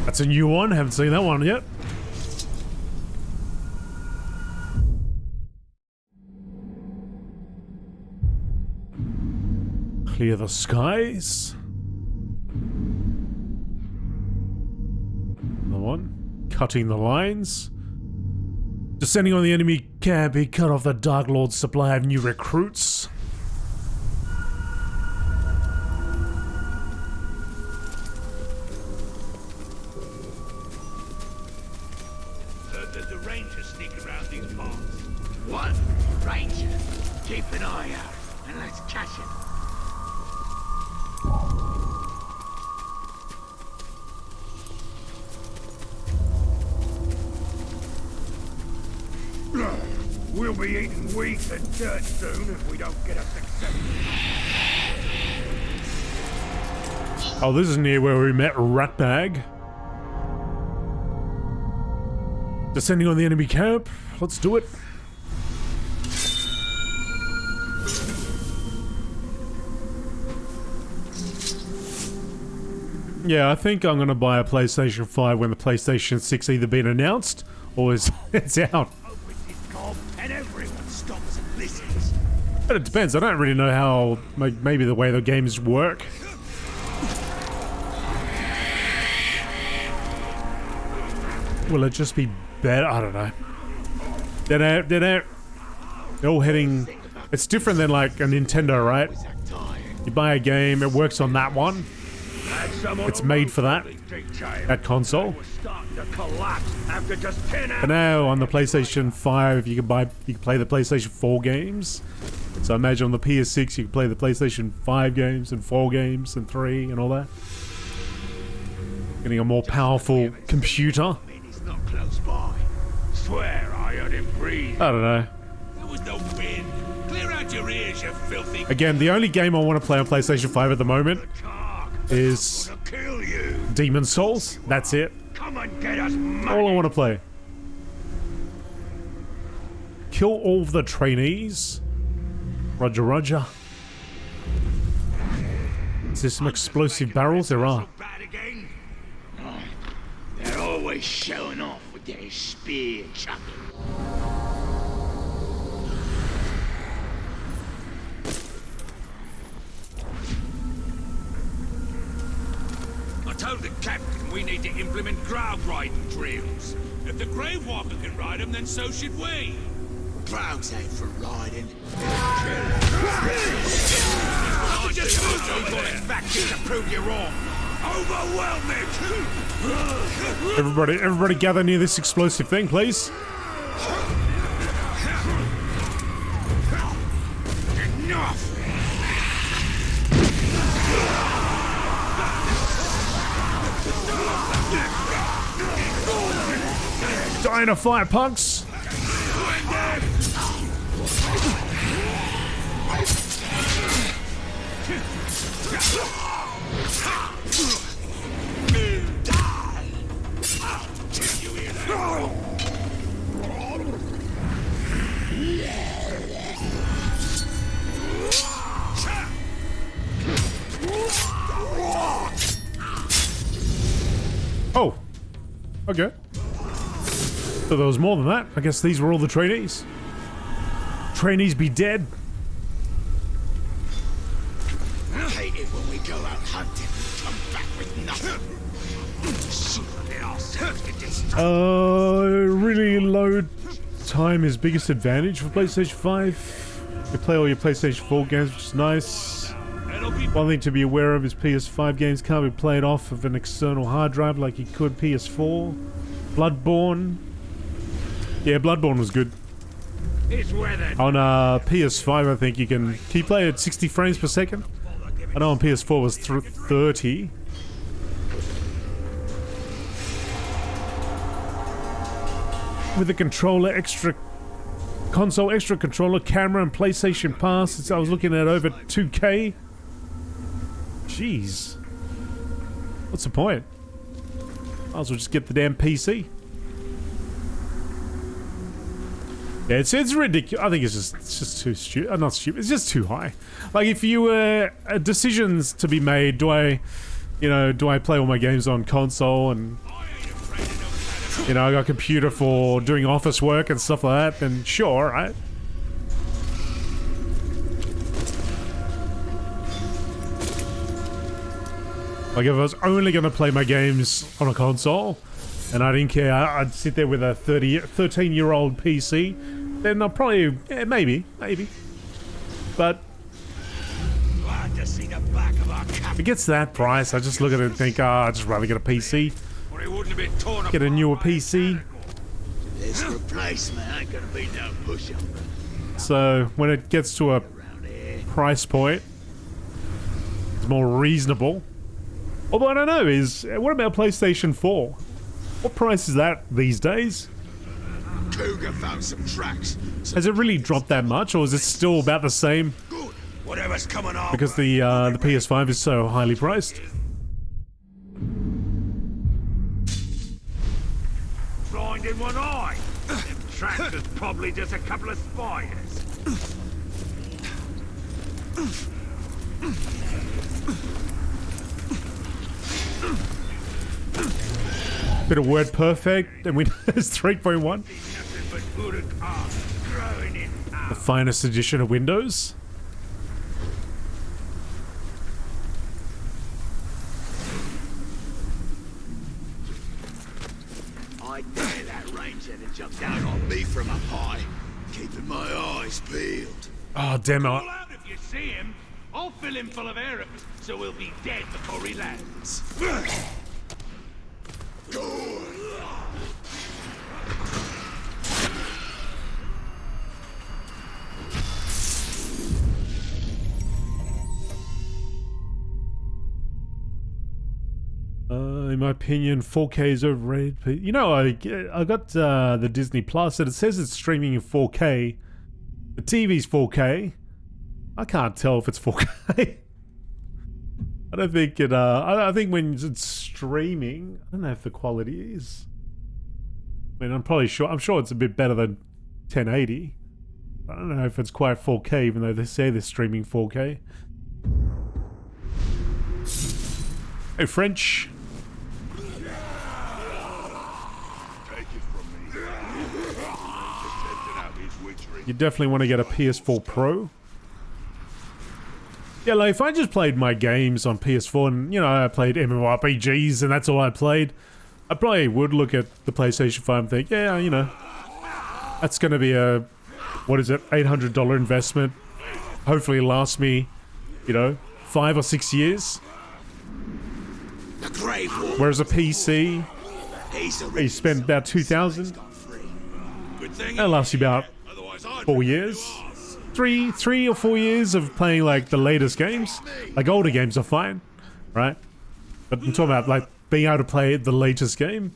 [SPEAKER 2] That's a new one. Haven't seen that one yet. Clear the skies. Another one. Cutting the lines. Descending on the enemy camp, he cut off the Dark Lord's supply of new recruits.
[SPEAKER 3] Heard that the Rangers sneak around these parts. What? Ranger? Keep an eye out, and let's catch him. We'll be eating weeds and dirt soon if we don't get a success.
[SPEAKER 2] Oh, this is near where we met Ratbag. Descending on the enemy camp. Let's do it. Yeah, I think I'm gonna buy a PlayStation 5 when the PlayStation 6 either been announced or is it's out.
[SPEAKER 3] And everyone stops and listens.
[SPEAKER 2] But it depends. I don't really know how, maybe the way the games work. Will it just be better? I don't know. They're all heading... It's different than like a Nintendo, right? You buy a game, it works on that one. It's made for that console. But now on the PlayStation 5, you can play the PlayStation 4 games. So I imagine on the PS6 you can play the PlayStation 5 games and 4 games and 3 and all that. Getting a more powerful computer.
[SPEAKER 3] He's not close by. Swear I heard him breathe.
[SPEAKER 2] I don't know.
[SPEAKER 3] There was no wind. Clear out your ears, you filthy.
[SPEAKER 2] Again, the only game I want to play on PlayStation 5 at the moment is Demon's Souls. That's it.
[SPEAKER 3] Come and get us money.
[SPEAKER 2] All I want to play. Kill all of the trainees. Roger, roger. Is there some explosive barrels? There are.
[SPEAKER 3] They're always showing off with their spear chucking. I told the captain we need to implement ground riding drills. If the Grave Walker can ride them, then so should we. Grounds ain't for riding. I just factions to prove you wrong. Overwhelming.
[SPEAKER 2] Everybody gather near this explosive thing, please.
[SPEAKER 3] Enough.
[SPEAKER 2] Die in a fire, punks! Oh, okay. So there was more than that. I guess these were all the trainees. Trainees be dead.
[SPEAKER 3] I hate it when we go out hunting and come back with nothing.
[SPEAKER 2] Really low time is biggest advantage for PlayStation 5. You play all your PlayStation 4 games, which is nice. One thing to be aware of is PS5 games can't be played off of an external hard drive like you could PS4. Bloodborne. Yeah, Bloodborne was good. On PS5, I think you can play at 60 frames per second. I know on PS4 was 30. With the controller, extra console, extra controller, camera, and PlayStation Pass, I was looking at over 2K. Jeez. What's the point? Might as well just get the damn PC. Yeah, it's ridiculous. I think it's just too stupid. Not stupid. It's just too high. Like if you were decisions to be made, do I play all my games on console and I got a computer for doing office work and stuff like that? Then sure, right? Like if I was only gonna play my games on a console, and I didn't care, I'd sit there with a 13-year-old PC, then I'll probably, yeah, maybe. But
[SPEAKER 3] Glad to see the back of our
[SPEAKER 2] if it gets to that price, I just look at it and think, I'd just rather get a PC.
[SPEAKER 3] or it wouldn't have been torn
[SPEAKER 2] Get a
[SPEAKER 3] apart
[SPEAKER 2] newer
[SPEAKER 3] by
[SPEAKER 2] PC.
[SPEAKER 3] This replacement ain't gonna be no pushover.
[SPEAKER 2] So when it gets to a price point, it's more reasonable. Although I don't know, what about PlayStation 4? What price is that these days?
[SPEAKER 3] Cougar found some tracks.
[SPEAKER 2] Has it really dropped that much, or is it still about the same
[SPEAKER 3] Good. Whatever's coming on.
[SPEAKER 2] because the PS5 is so highly priced?
[SPEAKER 3] Blind in one eye. Them tracks is probably just a couple of spiders.
[SPEAKER 2] Bit of word perfect, and Windows 3.1.
[SPEAKER 3] Nothing but Uruk-hai growing in
[SPEAKER 2] The finest edition of Windows.
[SPEAKER 3] I dare that ranger to jump down on me from up high, keeping my eyes peeled.
[SPEAKER 2] Oh, damn it.
[SPEAKER 3] Call out if you see him. I'll fill him full of arrows, so he'll be dead before he lands.
[SPEAKER 2] In my opinion, 4K is overrated. You know, I got the Disney Plus, and it says it's streaming in 4K. The TV's 4K. I can't tell if it's 4K. I don't think it. I think when it's streaming, I don't know if the quality is. I mean, I'm sure it's a bit better than 1080. I don't know if it's quite 4K, even though they say they're streaming 4K. Hey, French. You definitely want to get a PS4 Pro. Yeah, like if I just played my games on PS4 and, I played MMORPGs and that's all I played, I probably would look at the PlayStation 5 and think, yeah, that's going to be a, what is it, $800 investment. Hopefully it lasts me, 5 or 6 years. Whereas a PC, you spend about $2,000. That lasts you about 4 years. Three or 4 years of playing like the latest games. Like older games are fine, right? But I'm talking about like being able to play the latest game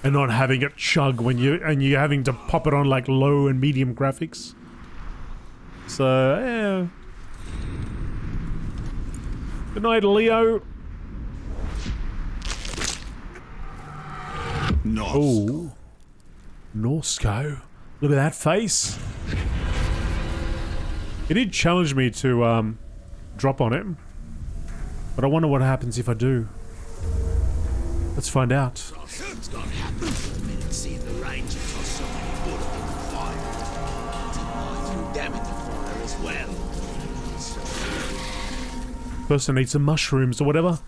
[SPEAKER 2] and not having it chug when you're having to pop it on like low and medium graphics. So yeah. Good night, Leo. Oh, Norsco. Look at that face. He did challenge me to drop on him, but I wonder what happens if I do. Let's find out.
[SPEAKER 3] It's gonna happen for a minute, seeing the ranger toss so many bullets in the fire. I threw them in the fire as well.
[SPEAKER 2] Person needs some mushrooms or whatever.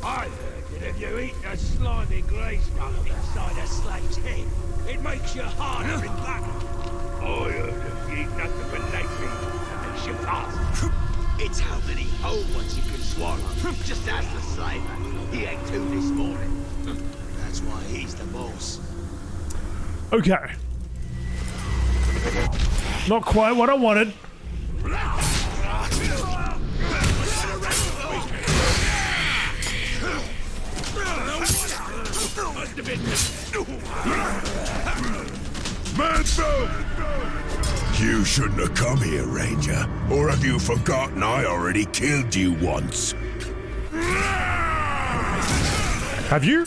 [SPEAKER 3] I heard that if you eat the slimy grey stuff inside a slave's head, it makes you harder in battle. I heard if you eat nothing but leg meat, it makes you faster. It's how many whole ones you can swallow. Just ask the slaver. He ate 2 this morning. That's why he's the boss.
[SPEAKER 2] Okay. Not quite what I wanted.
[SPEAKER 3] You shouldn't have come here, Ranger. Or have you forgotten I already killed you once?
[SPEAKER 2] Have you?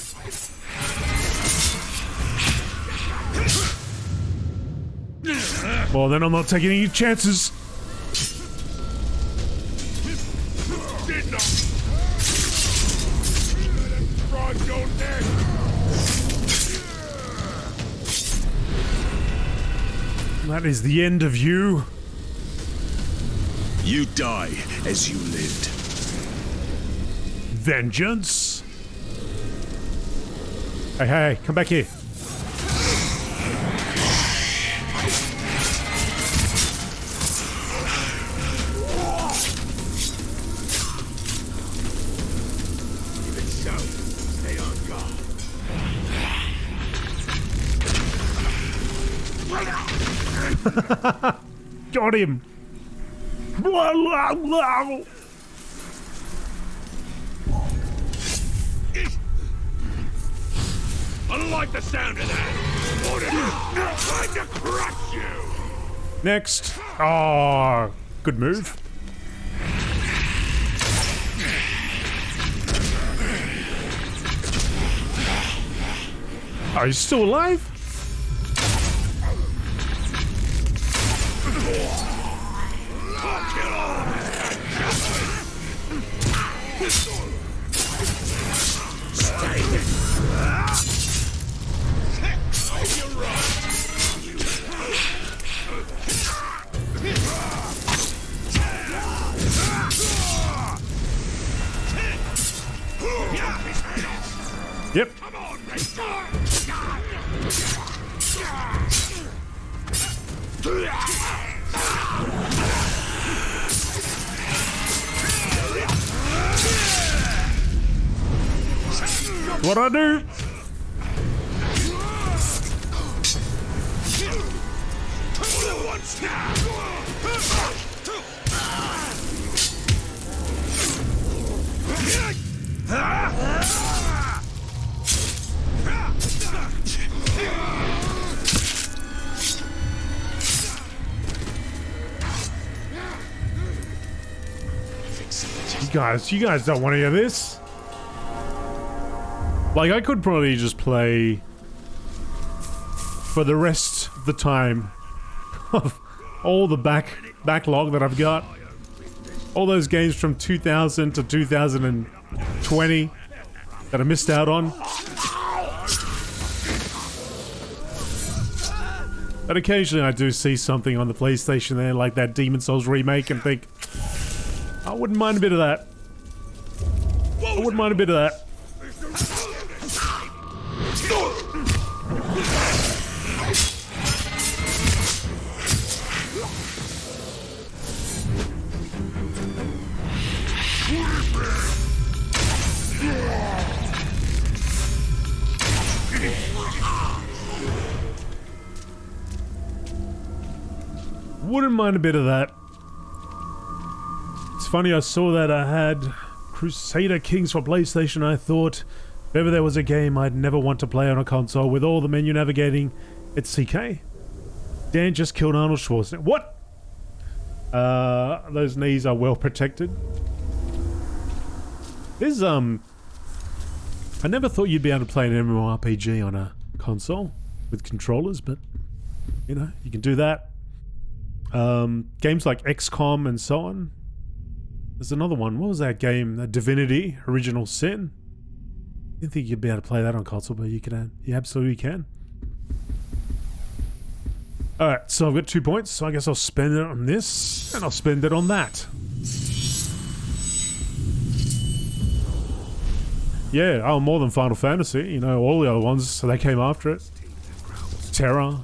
[SPEAKER 2] Well, then I'm not taking any chances. That is the end of you.
[SPEAKER 3] You die as you lived.
[SPEAKER 2] Vengeance? Hey, hey, come back here.
[SPEAKER 3] Even so, stay on guard.
[SPEAKER 2] Got him. Blah, blah, blah.
[SPEAKER 3] I don't like the sound of that. I'm trying to crush you.
[SPEAKER 2] Next. Oh, good move. Are you still alive? Yep. What I do? You guys don't want to hear this. Like, I could probably just play for the rest of the time of all the backlog that I've got. All those games from 2000 to 2020 that I missed out on. But occasionally I do see something on the PlayStation there, like that Demon Souls remake, and think, I wouldn't mind a bit of that. I wouldn't mind a bit of that. Wouldn't mind a bit of that. It's funny, I saw that I had Crusader Kings for PlayStation. I thought, if ever there was a game I'd never want to play on a console with all the menu navigating, it's CK. Dan just killed Arnold Schwarzenegger. What? Those knees are well protected. There's, I never thought you'd be able to play an MMORPG on a console with controllers, but, you know, you can do that. Games like XCOM and so on. There's another one. What was that game? Divinity, Original Sin. Didn't think you'd be able to play that on console, but you can. You absolutely can. Alright, so I've got 2 points, so I guess I'll spend it on this, and I'll spend it on that. Yeah, oh, more than Final Fantasy. You know, all the other ones, so they came after it. Terra.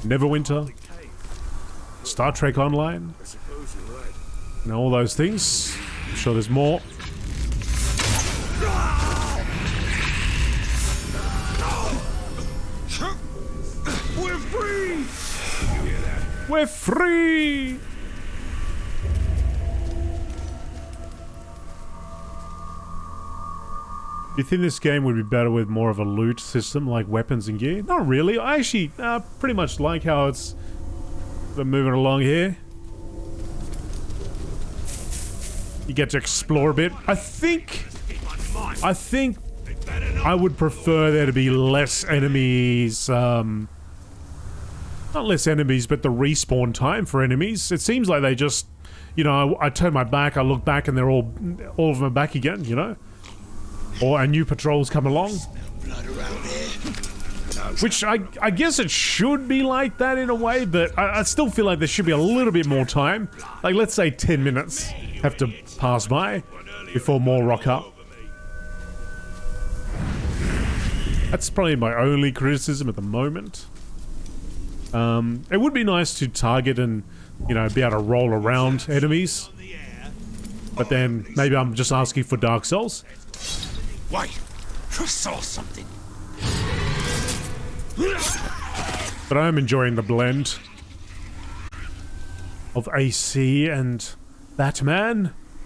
[SPEAKER 2] Neverwinter. Star Trek Online. And all those things. I'm sure there's more.
[SPEAKER 3] We're free!
[SPEAKER 2] We're free! You think this game would be better with more of a loot system, like weapons and gear? Not really. I actually pretty much like how it's moving along here. You get to explore a bit. I think I would prefer there to be less enemies, not less enemies, but the respawn time for enemies. It seems like they just, you know, I turn my back, I look back, and they're all of them are back again, you know? Or a new patrols come along. Which I guess it should be like that in a way, but I still feel like there should be a little bit more time. Like, let's say 10 minutes have to pass by before more rock up. That's probably my only criticism at the moment. It would be nice to target and, you know, be able to roll around enemies. But then, maybe I'm just asking for Dark Souls.
[SPEAKER 3] Wait, I saw something.
[SPEAKER 2] But I am enjoying the blend of AC and Batman.